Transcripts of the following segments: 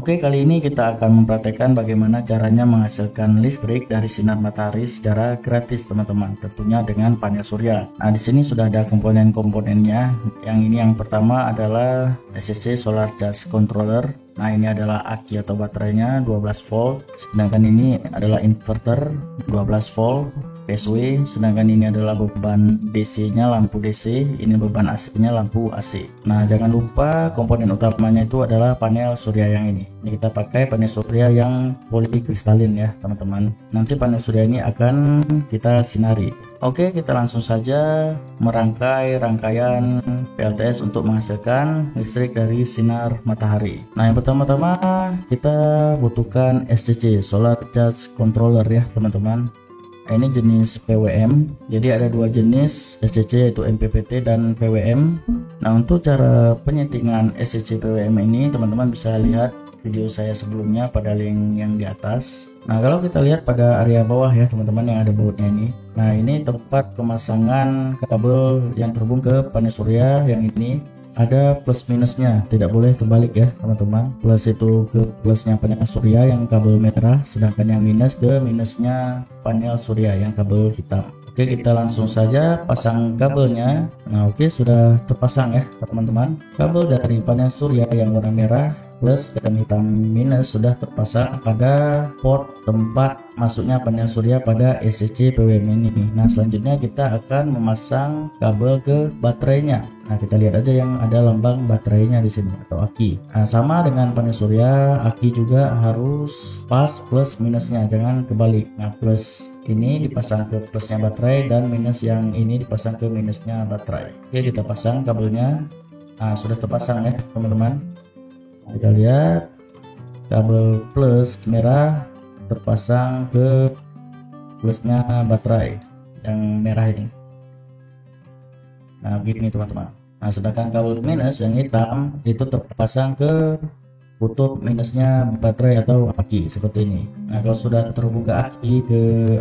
Oke, kali ini kita akan mempraktekkan bagaimana caranya menghasilkan listrik dari sinar matahari secara gratis, teman-teman. Tentunya dengan panel surya. Nah, di sini sudah ada komponen-komponennya. Yang pertama adalah SCC Solar Charge Controller. Nah, ini adalah aki atau baterainya 12 volt. Sedangkan ini adalah inverter 12 volt. PSW, sedangkan ini adalah beban DC-nya lampu DC, ini beban AC-nya lampu AC. Nah, jangan lupa komponen utamanya itu adalah panel surya yang ini. Ini kita pakai panel surya yang polikristalin ya, teman-teman. Nanti panel surya ini akan kita sinari. Oke, kita langsung saja merangkai rangkaian PLTS untuk menghasilkan listrik dari sinar matahari. Nah, yang pertama-tama kita butuhkan SCC, Solar Charge Controller ya, teman-teman. Ini jenis PWM, jadi ada dua jenis SCC, yaitu MPPT dan PWM. Nah, untuk cara penyetingan SCC PWM ini teman-teman bisa lihat video saya sebelumnya pada link yang di atas. Nah, kalau kita lihat pada area bawah ya teman-teman yang ada bautnya ini. Nah, ini tempat pemasangan kabel yang terhubung ke panel surya yang ini. Ada plus minusnya, tidak boleh terbalik ya teman-teman. Plus itu ke plusnya panel surya yang kabel merah, sedangkan yang minus ke minusnya panel surya yang kabel hitam. Oke, kita langsung saja pasang kabelnya. Nah, oke, sudah terpasang ya teman-teman. Kabel dari panel surya yang warna merah plus dan hitam minus sudah terpasang pada port tempat masuknya panel surya pada SCC PWM ini. Nah, selanjutnya kita akan memasang kabel ke baterainya. Nah, kita lihat aja yang ada lambang baterainya di sini atau aki. Nah, sama dengan panel surya, aki juga harus pas plus minusnya, jangan kebalik. Nah, plus ini dipasang ke plusnya baterai dan minus yang ini dipasang ke minusnya baterai. Oke, kita pasang kabelnya. Nah, sudah terpasang ya teman-teman. Kita lihat kabel plus merah terpasang ke plusnya baterai yang merah ini. Nah, begini teman-teman. Nah, sedangkan kabel minus yang hitam itu terpasang ke kutub minusnya baterai atau aki seperti ini. Nah, kalau sudah terhubung ke aki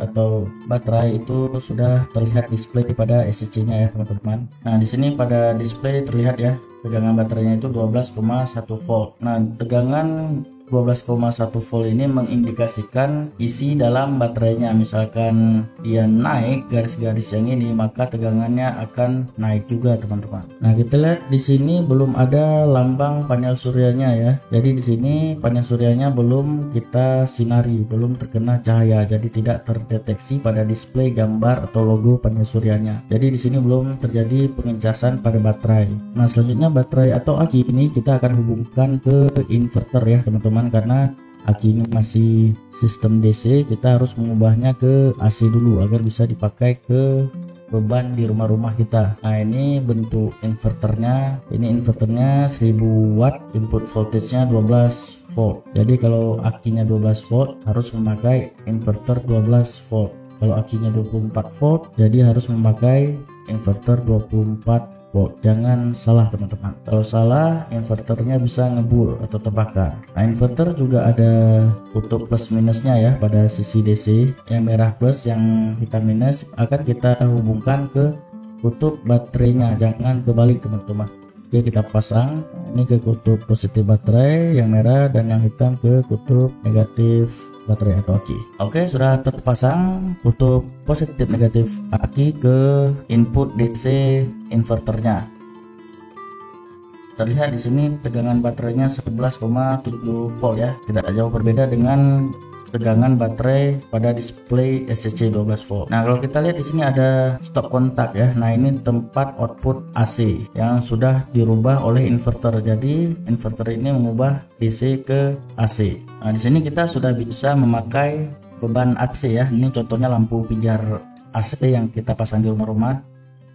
atau baterai itu sudah terlihat display pada SCC-nya ya teman-teman. Nah, di sini pada display terlihat ya tegangan baterainya itu 12,1 volt. Nah, tegangan 12,1 volt ini mengindikasikan isi dalam baterainya. Misalkan dia naik garis-garis yang ini, maka tegangannya akan naik juga teman-teman. Nah, kita lihat di sini belum ada lambang panel suryanya ya. Jadi di sini panel suryanya belum kita sinari, belum terkena cahaya, jadi tidak terdeteksi pada display gambar atau logo panel suryanya. Jadi di sini belum terjadi pengecasan pada baterai. Nah, selanjutnya baterai atau aki ini kita akan hubungkan ke inverter ya teman-teman. Karena aki ini masih sistem DC, kita harus mengubahnya ke AC dulu agar bisa dipakai ke beban di rumah-rumah kita. Nah, ini bentuk inverternya. Ini inverternya 1000 watt, input voltage-nya 12 volt. Jadi kalau akinya 12 volt harus memakai inverter 12 volt. Kalau akinya 24 volt jadi harus memakai inverter 24 volt. Jangan salah teman-teman. Kalau salah, inverternya bisa ngebul atau terbakar. Nah, inverter juga ada kutub plus minusnya ya pada sisi DC. Yang merah plus, yang hitam minus akan kita hubungkan ke kutub baterainya. Jangan kebalik teman-teman. Oke, kita pasang ini ke kutub positif baterai yang merah dan yang hitam ke kutub negatif baterai atau aki. Oke, sudah terpasang kutub positif negatif aki ke input DC inverternya. Terlihat di sini tegangan baterainya 11,7 volt ya. Tidak jauh berbeda dengan tegangan baterai pada display SCC 12 volt. Nah, kalau kita lihat di sini ada stop kontak ya. Nah, ini tempat output AC yang sudah dirubah oleh inverter. Jadi inverter ini mengubah DC ke AC. Nah, di sini kita sudah bisa memakai beban AC ya. Ini contohnya lampu pijar AC yang kita pasang di rumah-rumah.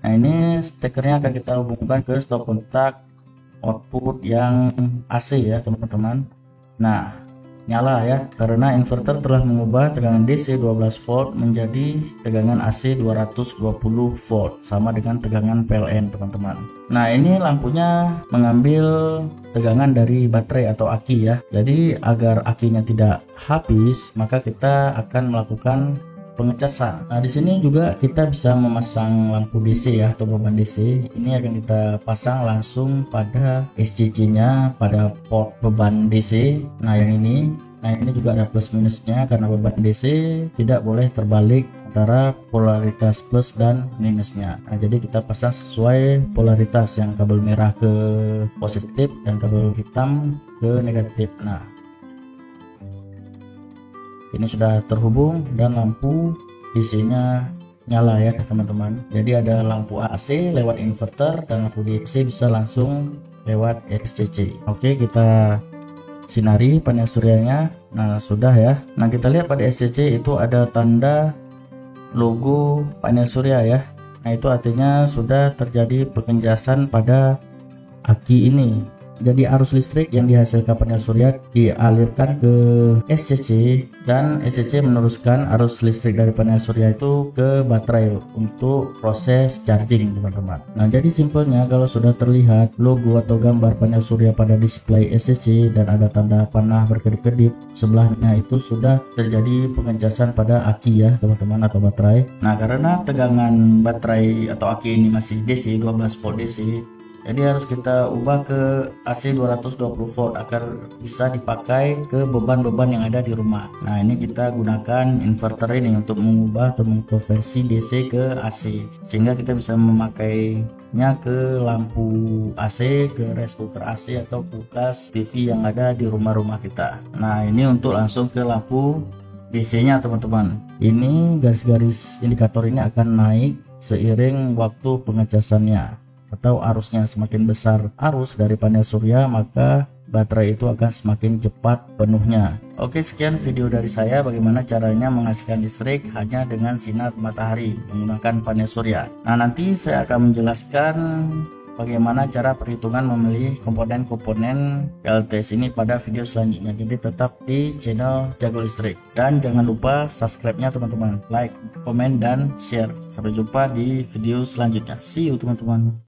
Nah, ini stekernya akan kita hubungkan ke stop kontak output yang AC ya teman-teman. Nah, nyala ya, karena inverter telah mengubah tegangan DC 12 volt menjadi tegangan AC 220 volt, sama dengan tegangan PLN teman-teman. Nah, ini lampunya mengambil tegangan dari baterai atau aki ya. Jadi agar akinya tidak habis, maka kita akan melakukan pengecasan. Nah, di sini juga kita bisa memasang lampu DC ya, atau beban DC. Ini akan kita pasang langsung pada SCC-nya, pada port beban DC. Nah, yang ini, juga ada plus minusnya karena beban DC tidak boleh terbalik antara polaritas plus dan minusnya. Nah, jadi kita pasang sesuai polaritas, yang kabel merah ke positif dan kabel hitam ke negatif. Nah, ini sudah terhubung dan lampu DC-nya nyala ya teman-teman. Jadi ada lampu AC lewat inverter dan lampu DC bisa langsung lewat SCC. Oke, kita sinari panel suryanya. Nah, sudah ya. Nah, kita lihat pada SCC itu ada tanda logo panel surya ya. Nah, itu artinya sudah terjadi pengecasan pada aki ini. Jadi arus listrik yang dihasilkan panel surya dialirkan ke SCC dan SCC meneruskan arus listrik dari panel surya itu ke baterai untuk proses charging teman-teman. Nah, jadi simpelnya kalau sudah terlihat logo atau gambar panel surya pada display SCC dan ada tanda panah berkedip-kedip sebelahnya, itu sudah terjadi pengecasan pada aki ya teman-teman, atau baterai. Nah, karena tegangan baterai atau aki ini masih DC 12 volt DC, jadi harus kita ubah ke AC 220 volt agar bisa dipakai ke beban-beban yang ada di rumah. Nah, ini kita gunakan inverter ini untuk mengubah atau mengkonversi DC ke AC, sehingga kita bisa memakainya ke lampu AC, ke rice cooker AC atau kulkas TV yang ada di rumah-rumah kita. Nah, ini untuk langsung ke lampu DC-nya teman-teman. Ini garis-garis indikator ini akan naik seiring waktu pengecasannya, atau arusnya. Semakin besar arus dari panel surya, maka baterai itu akan semakin cepat penuhnya. Oke, sekian video dari saya bagaimana caranya menghasilkan listrik hanya dengan sinar matahari menggunakan panel surya. Nah, nanti saya akan menjelaskan bagaimana cara perhitungan memilih komponen-komponen PLTS ini pada video selanjutnya. Jadi tetap di channel Jago Listrik, dan jangan lupa subscribe-nya teman-teman, like, komen, dan share. Sampai jumpa di video selanjutnya. See you teman-teman.